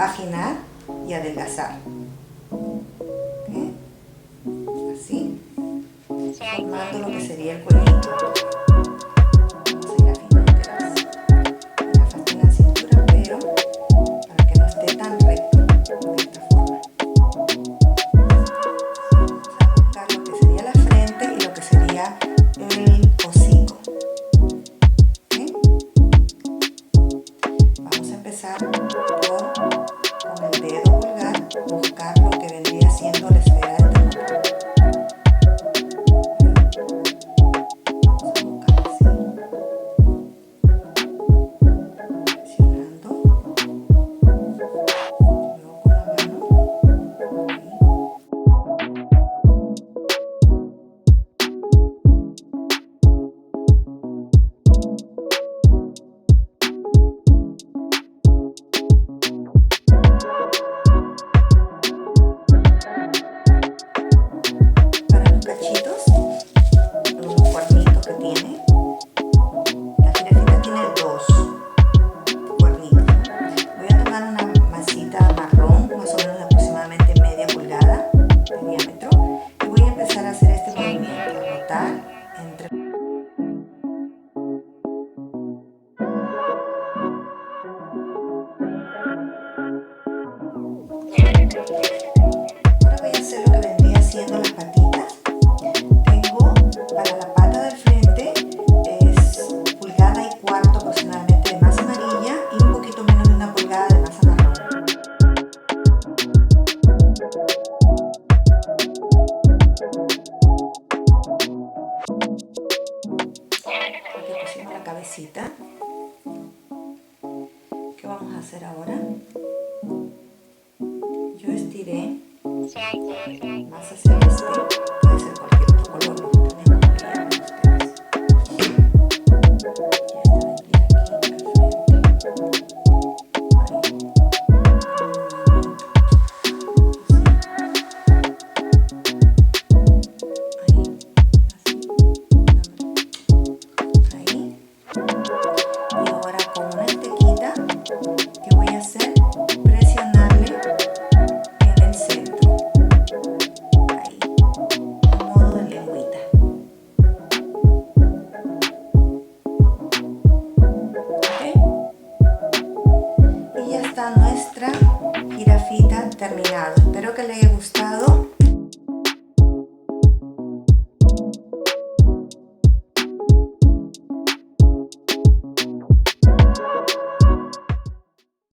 paginar y adelgazar. ¿Okay? Así, formando lo que sería el cuellito. Vamos a ir afinando la parte de la cintura, pero para que no esté tan recto, de esta forma. Vamos a buscar lo que sería la frente y lo que sería el hocico. ¿Okay? Vamos a empezar con el dedo pulgar, buscar lo que vendría siendo la esfera del termómetro. Vamos a buscar así, presionando, luego con la mano, ahí. Cachitos, los cuernitos que tiene. La jirafita tiene 2 cuernitos. Voy a tomar una masita marrón, más o menos aproximadamente media pulgada de diámetro, y voy a empezar a hacer este movimiento, rotar entre. Ahora voy a hacer lo que vendría siendo las patitas. Para la pata del frente es 1,25 pulgadas aproximadamente de masa amarilla y un poquito menos de 1 pulgada de masa marrón. Aquí pusimos la cabecita. ¿Qué vamos a hacer ahora? Yo estiré más hacia el este, puede ser cualquier otro color, ¿no? También como quieran ustedes. Ahí. Y ahora con una estequita, ¿qué voy a hacer? Presionarle en el centro. Ahí. A modo de lengüita. ¿Okay? Y ya está nuestra jirafita terminada. Espero que les haya gustado.